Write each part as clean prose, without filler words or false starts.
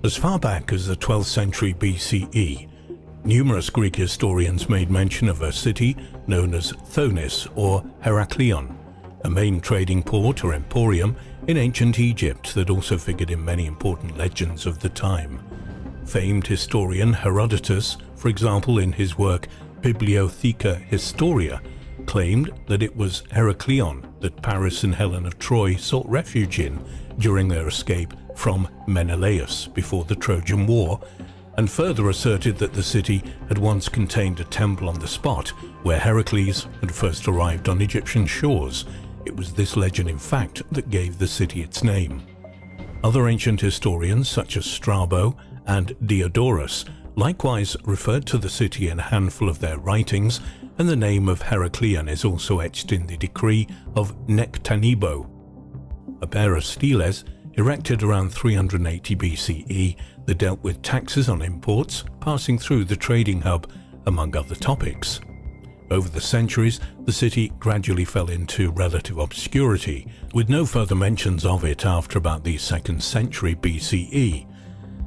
As far back as the 12th century BCE, numerous Greek historians made mention of a city known as Thonis or Heraklion, a main trading port or emporium in ancient Egypt that also figured in many important legends of the time. Famed historian Herodotus, for example, in his work Bibliotheca Historia, claimed that it was Heraklion that Paris and Helen of Troy sought refuge in during their escape from Menelaus before the Trojan War, and further asserted that the city had once contained a temple on the spot where Heracles had first arrived on Egyptian shores. It was this legend, in fact, that gave the city its name. Other ancient historians, such as Strabo and Diodorus, likewise referred to the city in a handful of their writings, and the name of Heraklion is also etched in the decree of Nectanebo, a pair of steles erected around 380 BCE that dealt with taxes on imports passing through the trading hub, among other topics. Over the centuries, the city gradually fell into relative obscurity, with no further mentions of it after about the 2nd century BCE.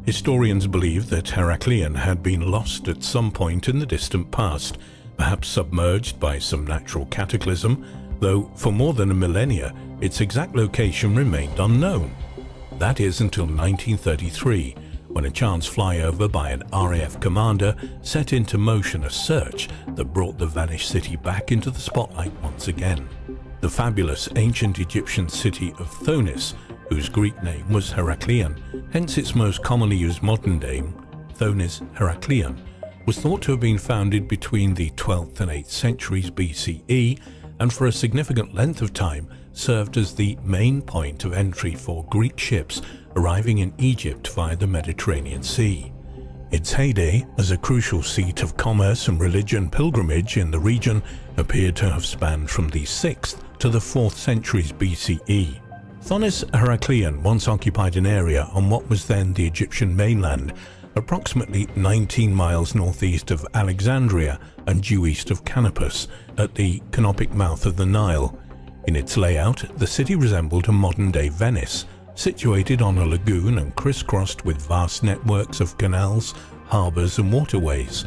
Historians believe that Heraklion had been lost at some point in the distant past, perhaps submerged by some natural cataclysm, though for more than a millennia its exact location remained unknown. That is until 1933, when a chance flyover by an RAF commander set into motion a search that brought the vanished city back into the spotlight once again. The fabulous ancient Egyptian city of Thonis, whose Greek name was Heraklion, hence its most commonly used modern name, Thonis Heraklion, was thought to have been founded between the 12th and 8th centuries BCE, and for a significant length of time served as the main point of entry for Greek ships arriving in Egypt via the Mediterranean Sea. Its heyday as a crucial seat of commerce and religion pilgrimage in the region appeared to have spanned from the 6th to the 4th centuries BCE. Thonis Heraklion once occupied an area on what was then the Egyptian mainland, approximately 19 miles northeast of Alexandria and due east of Canopus, at the canopic mouth of the Nile. In its layout, the city resembled a modern-day Venice, situated on a lagoon and crisscrossed with vast networks of canals, harbours and waterways.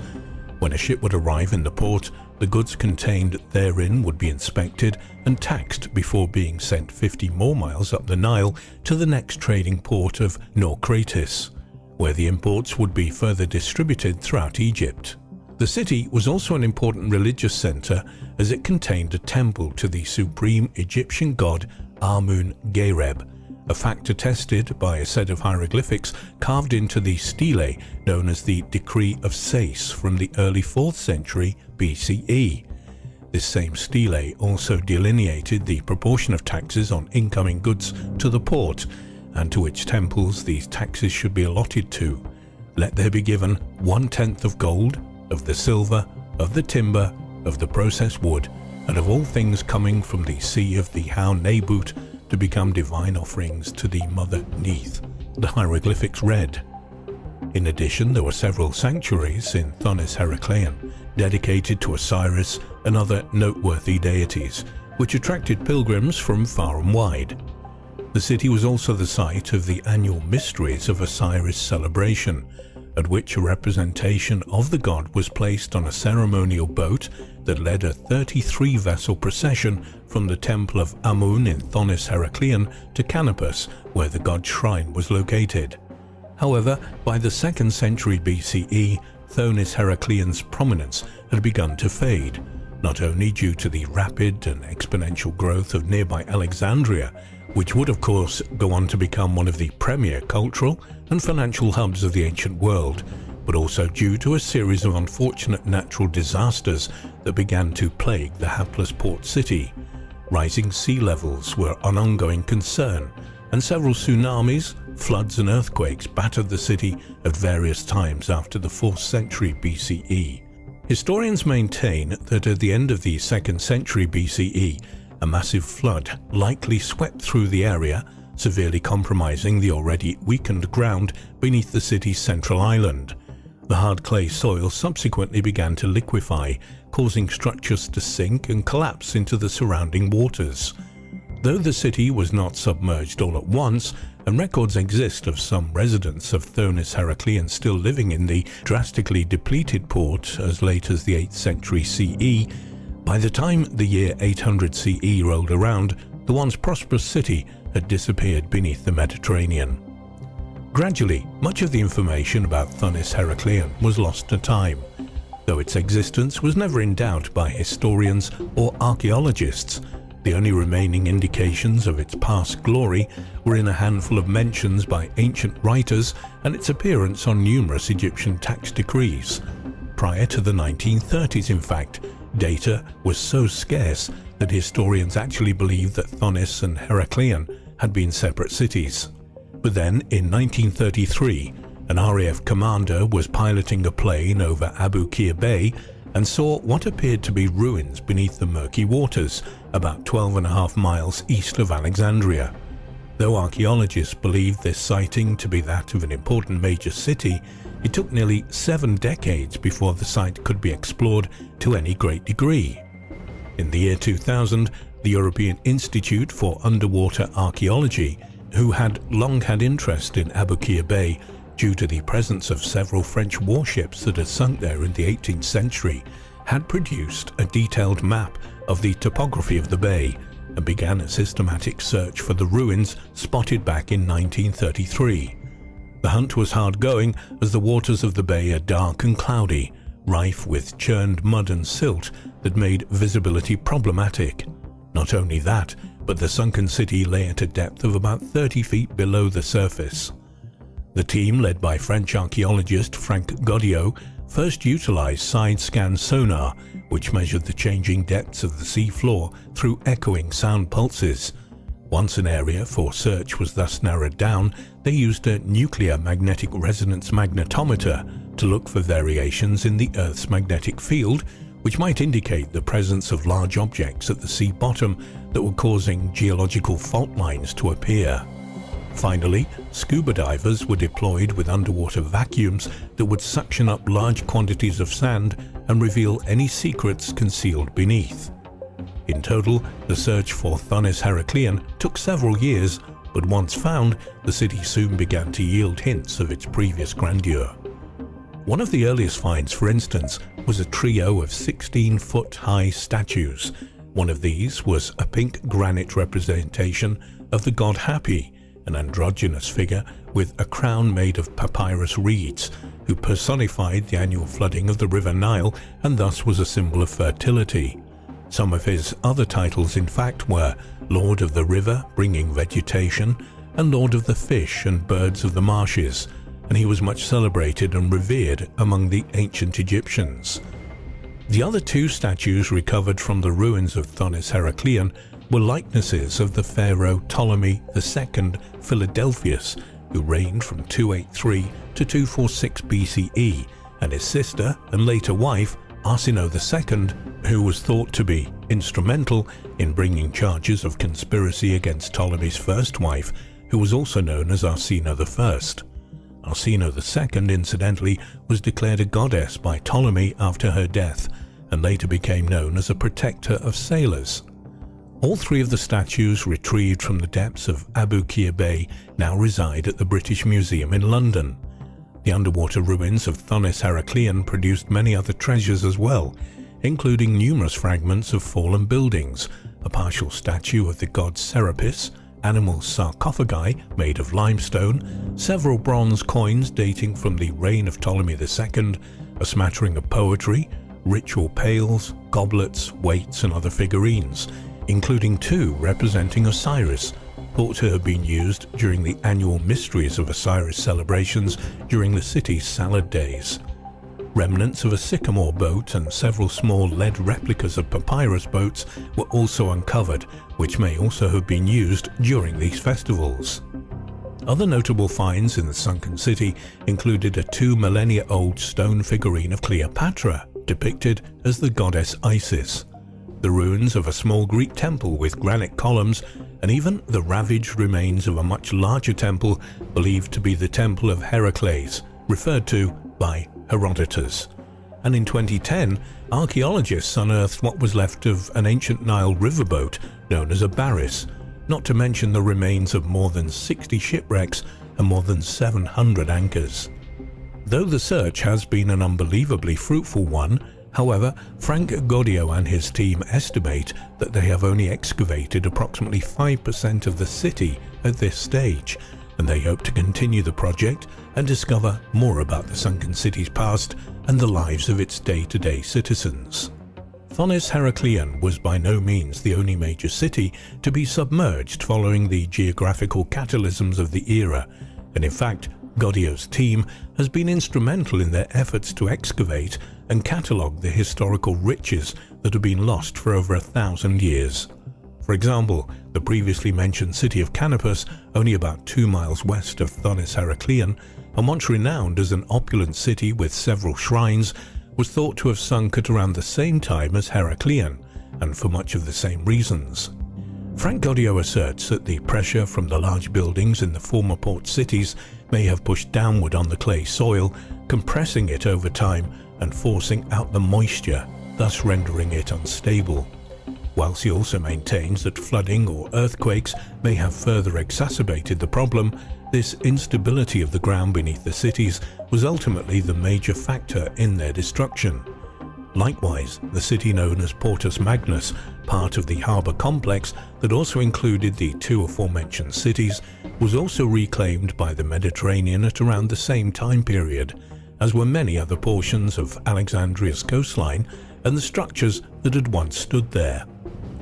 When a ship would arrive in the port, the goods contained therein would be inspected and taxed before being sent 50 more miles up the Nile to the next trading port of Naucratis, where the imports would be further distributed throughout Egypt. The city was also an important religious centre, as it contained a temple to the supreme Egyptian god Amun-Gereb, a fact attested by a set of hieroglyphics carved into the stele known as the Decree of Sais from the early 4th century BCE. This same stele also delineated the proportion of taxes on incoming goods to the port, and to which temples these taxes should be allotted to. Let there be given 1/10 of gold, of the silver, of the timber, of the processed wood, and of all things coming from the sea of the How Nebut to become divine offerings to the Mother Neith, the hieroglyphics read. In addition, there were several sanctuaries in Thonis Heraklion dedicated to Osiris and other noteworthy deities, which attracted pilgrims from far and wide. The city was also the site of the annual Mysteries of Osiris celebration, at which a representation of the god was placed on a ceremonial boat that led a 33-vessel procession from the temple of Amun in Thonis Heraklion to Canopus, where the god's shrine was located. However, by the 2nd century BCE, Thonis Heraklion's prominence had begun to fade, not only due to the rapid and exponential growth of nearby Alexandria, which would of course go on to become one of the premier cultural and financial hubs of the ancient world, but also due to a series of unfortunate natural disasters that began to plague the hapless port city. Rising sea levels were an ongoing concern, and several tsunamis, floods and earthquakes battered the city at various times after the 4th century BCE. Historians maintain that at the end of the 2nd century BCE, a massive flood likely swept through the area, severely compromising the already weakened ground beneath the city's central island. The hard clay soil subsequently began to liquefy, causing structures to sink and collapse into the surrounding waters. Though the city was not submerged all at once, and records exist of some residents of Thonis Heraclean still living in the drastically depleted port as late as the 8th century CE. By the time the year 800 CE rolled around, the once prosperous city had disappeared beneath the Mediterranean. Gradually, much of the information about Thonis Heraclean was lost to time, though its existence was never in doubt by historians or archaeologists. The only remaining indications of its past glory were in a handful of mentions by ancient writers and its appearance on numerous Egyptian tax decrees. Prior to the 1930s, in fact, data was so scarce that historians actually believed that Thonis and Heraclean had been separate cities. But then, in 1933, an RAF commander was piloting a plane over Abu Qir Bay and saw what appeared to be ruins beneath the murky waters, about 12.5 miles east of Alexandria. Though archaeologists believed this sighting to be that of an important major city, it took nearly 7 decades before the site could be explored to any great degree. In the year 2000, the European Institute for Underwater Archaeology, who had long had interest in Abu Qir Bay due to the presence of several French warships that had sunk there in the 18th century, had produced a detailed map of the topography of the bay and began a systematic search for the ruins spotted back in 1933. The hunt was hard going, as the waters of the bay are dark and cloudy, rife with churned mud and silt that made visibility problematic. Not only that, but the sunken city lay at a depth of about 30 feet below the surface. The team, led by French archaeologist Frank Godillot, first utilized side-scan sonar, which measured the changing depths of the sea floor through echoing sound pulses. Once an area for search was thus narrowed down, they used a nuclear magnetic resonance magnetometer to look for variations in the Earth's magnetic field, which might indicate the presence of large objects at the sea bottom that were causing geological fault lines to appear. Finally, scuba divers were deployed with underwater vacuums that would suction up large quantities of sand and reveal any secrets concealed beneath. In total, the search for Thonis Heraclean took several years, but once found, the city soon began to yield hints of its previous grandeur. One of the earliest finds, for instance, was a trio of 16-foot-high statues. One of these was a pink granite representation of the god Hapi, an androgynous figure with a crown made of papyrus reeds, who personified the annual flooding of the River Nile and thus was a symbol of fertility. Some of his other titles, in fact, were Lord of the River, bringing vegetation, and Lord of the Fish and Birds of the Marshes, and he was much celebrated and revered among the ancient Egyptians. The other 2 statues recovered from the ruins of Thonis Heraclean were likenesses of the pharaoh Ptolemy II Philadelphus, who reigned from 283 to 246 BCE, and his sister and later wife Arsinoe II, who was thought to be instrumental in bringing charges of conspiracy against Ptolemy's first wife, who was also known as Arsinoe I. Arsinoe II, incidentally, was declared a goddess by Ptolemy after her death, and later became known as a protector of sailors. All 3 of the statues retrieved from the depths of Abu Qir Bay now reside at the British Museum in London. The underwater ruins of Thonis Heraclean produced many other treasures as well, including numerous fragments of fallen buildings, a partial statue of the god Serapis, animal sarcophagi made of limestone, several bronze coins dating from the reign of Ptolemy II, a smattering of poetry, ritual pails, goblets, weights and other figurines, including 2 representing Osiris, thought to have been used during the annual Mysteries of Osiris celebrations during the city's salad days. Remnants of a sycamore boat and several small lead replicas of papyrus boats were also uncovered, which may also have been used during these festivals. Other notable finds in the sunken city included a 2 millennia-old stone figurine of Cleopatra, depicted as the goddess Isis, the ruins of a small Greek temple with granite columns, and even the ravaged remains of a much larger temple believed to be the Temple of Heracles, referred to by Herodotus. And in 2010, archaeologists unearthed what was left of an ancient Nile riverboat known as a barris, not to mention the remains of more than 60 shipwrecks and more than 700 anchors. Though the search has been an unbelievably fruitful one, however, Frank Goddio and his team estimate that they have only excavated approximately 5% of the city at this stage, and they hope to continue the project and discover more about the sunken city's past and the lives of its day-to-day citizens. Thonis Heraklion was by no means the only major city to be submerged following the geographical catalysms of the era, and in fact, Goddio's team has been instrumental in their efforts to excavate and catalogue the historical riches that have been lost for over 1,000 years. For example, the previously mentioned city of Canopus, only about 2 miles west of Thonis Heraklion, and once renowned as an opulent city with several shrines, was thought to have sunk at around the same time as Heraklion, and for much of the same reasons. Frank Goddio asserts that the pressure from the large buildings in the former port cities may have pushed downward on the clay soil, compressing it over time and forcing out the moisture, thus rendering it unstable. Whilst he also maintains that flooding or earthquakes may have further exacerbated the problem, this instability of the ground beneath the cities was ultimately the major factor in their destruction. Likewise, the city known as Portus Magnus, part of the harbour complex that also included the two aforementioned cities, was also reclaimed by the Mediterranean at around the same time period, as were many other portions of Alexandria's coastline and the structures that had once stood there.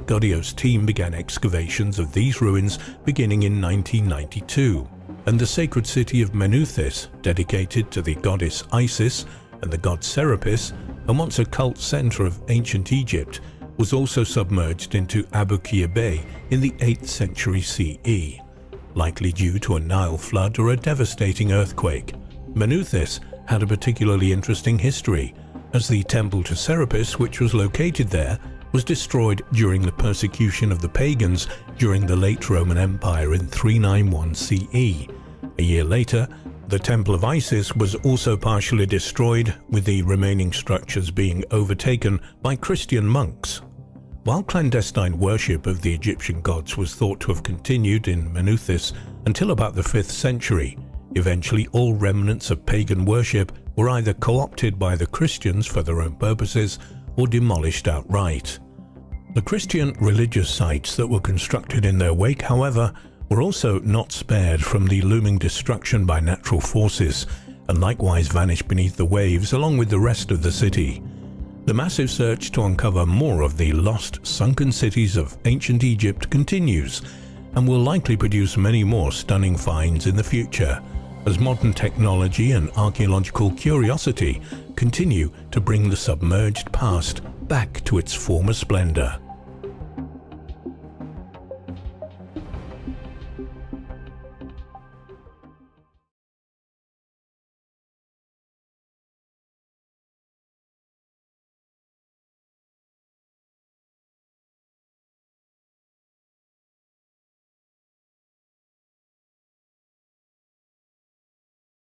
Goddio's team began excavations of these ruins beginning in 1992, and the sacred city of Meneuthis, dedicated to the goddess Isis and the god Serapis, and once a cult centre of ancient Egypt, was also submerged into Abukir Bay in the 8th century CE, likely due to a Nile flood or a devastating earthquake. Meneuthis had a particularly interesting history, as the temple to Serapis, which was located there, was destroyed during the persecution of the pagans during the late Roman Empire in 391 CE. A year later, the Temple of Isis was also partially destroyed, with the remaining structures being overtaken by Christian monks. While clandestine worship of the Egyptian gods was thought to have continued in Meneuthis until about the 5th century, eventually all remnants of pagan worship were either co-opted by the Christians for their own purposes or demolished outright. The Christian religious sites that were constructed in their wake, however, were also not spared from the looming destruction by natural forces, and likewise vanished beneath the waves along with the rest of the city. The massive search to uncover more of the lost, sunken cities of ancient Egypt continues, and will likely produce many more stunning finds in the future, as modern technology and archaeological curiosity continue to bring the submerged past back to its former splendor.